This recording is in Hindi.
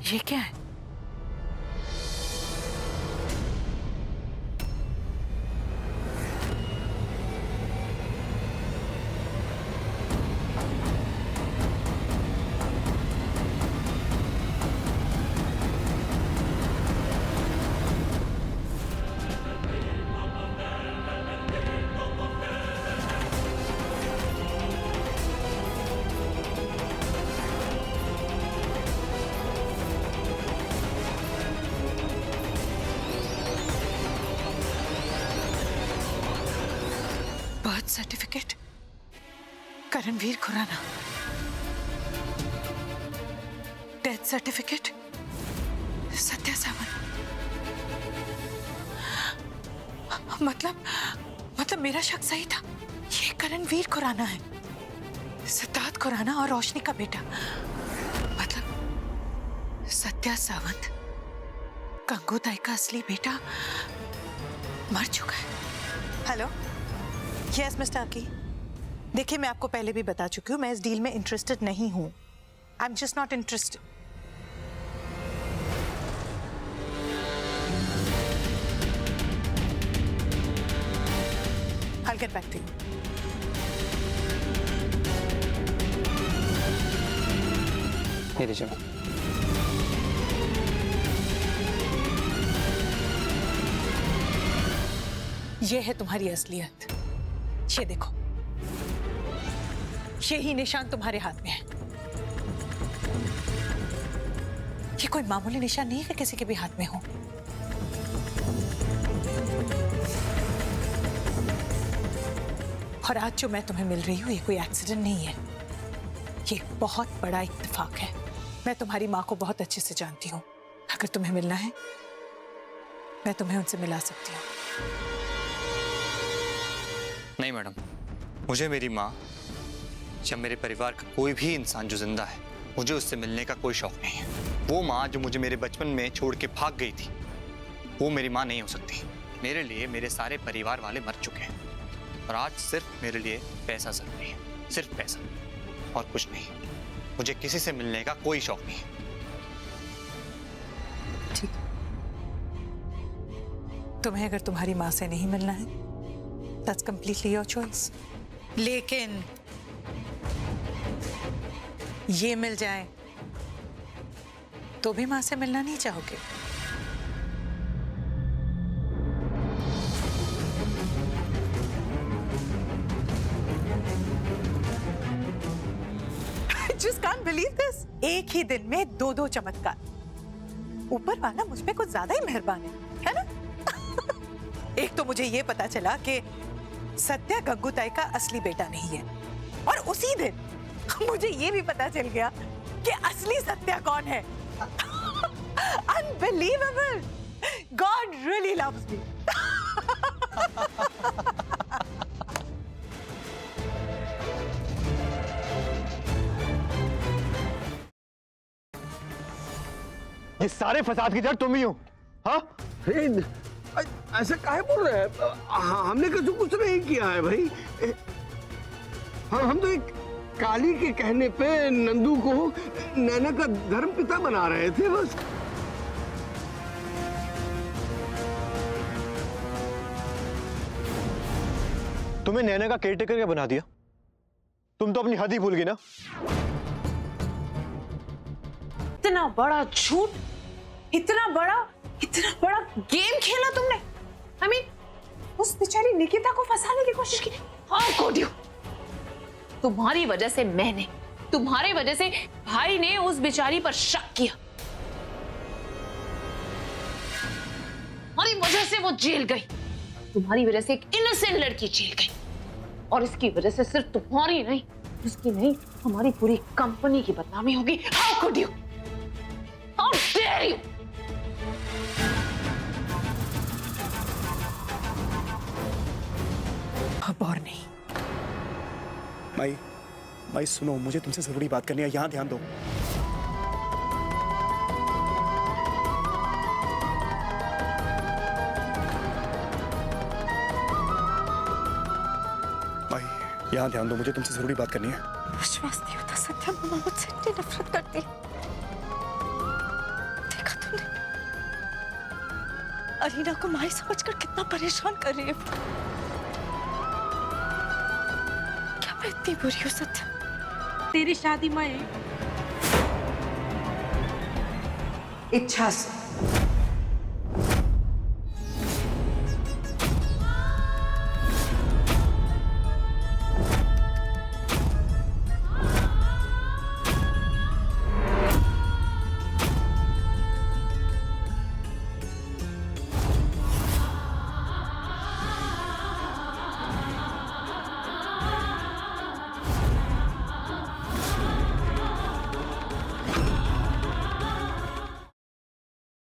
ये क्या है? Birth certificate Karanveer Khurana, death certificate Satya Sawant. मतलब मेरा शक सही था, ये करणवीर खुराना है, सिद्धार्थ खुराना और रोशनी का बेटा। मतलब सत्या सावंत गंगूताई का असली बेटा मर चुका है। Hello, yes mister Aki. देखिए, मैं आपको पहले भी बता चुकी हूँ, मैं इस डील में इंटरेस्टेड नहीं हूँ। I am just not interested. I'll get back to you. ये लीजिए मैम। ये है तुम्हारी असलियत। ये देखो, यही निशान तुम्हारे हाथ में है। ये कोई मामूली निशान नहीं है कि किसी के भी हाथ में हो। और आज जो मैं तुम्हें मिल रही हूँ, ये कोई एक्सीडेंट नहीं है, ये एक बहुत बड़ा इत्तेफाक है। मैं तुम्हारी माँ को बहुत अच्छे से जानती हूँ। अगर तुम्हें मिलना है, मैं तुम्हें उनसे मिला सकती हूँ। नहीं मैडम, मुझे मेरी माँ या मेरे परिवार का कोई भी इंसान जो जिंदा है, मुझे उससे मिलने का कोई शौक नहीं है। वो माँ जो मुझे मेरे बचपन में छोड़ के भाग गई थी, वो मेरी माँ नहीं हो सकती। मेरे लिए मेरे सारे परिवार वाले मर चुके हैं और आज सिर्फ मेरे लिए पैसा जरूरी है, सिर्फ पैसा और कुछ नहीं। मुझे किसी से मिलने का कोई शौक नहीं है। ठीक, तुम्हें अगर तुम्हारी माँ से नहीं मिलना है, दैट्स कंप्लीटली योर चॉइस। लेकिन ये मिल जाए तो भी माँ से मिलना नहीं चाहोगे? Just can't believe this. एक ही दिन में दो चमत्कार। ऊपर वाला मुझ पे कुछ ज्यादा ही मेहरबान है ना? एक तो मुझे ये पता चला कि सत्या गंगूताई का असली बेटा नहीं है, और उसी दिन मुझे ये भी पता चल गया कि असली सत्या कौन है। Unbelievable! God really loves me. ये सारे फसाद की जड़ तुम ही हो, हाँ? ऐसा काहे बोल रहे हैं? हमने कुछ नहीं किया है भाई। हम तो एक काली के कहने पे नंदू को नैना का धर्म पिता बना रहे थे बस। तुम्हें नैना का केयरटेकर क्या बना दिया? तुम तो अपनी हद ही भूल गई ना। इतना बड़ा झूठ, इतना बड़ा गेम खेला तुमने। I mean, उस बेचारी निकिता को फंसाने की कोशिश की। How could you? तुम्हारी वजह से मैंने, तुम्हारी वजह से भाई ने उस बेचारी पर शक किया। तुम्हारी वजह से वो जेल गई, तुम्हारी वजह से एक इनोसेंट लड़की जेल गई, और इसकी वजह से सिर्फ तुम्हारी नहीं, उसकी नहीं, हमारी पूरी कंपनी की बदनामी होगी। How could you? How dare you? अब और नहीं। माई सुनो, मुझे तुमसे जरूरी बात करनी है, यहां ध्यान दो। माई, यहां ध्यान दो, मुझे तुमसे जरूरी बात करनी है। विश्वास नहीं होता, सत्या मामा मुझसे इतनी नफरत करती है। तूने? अरीना को माई समझकर कितना परेशान कर रही है। क्या मैं इतनी बुरी हूँ सत्य? तेरी शादी में इच्छा से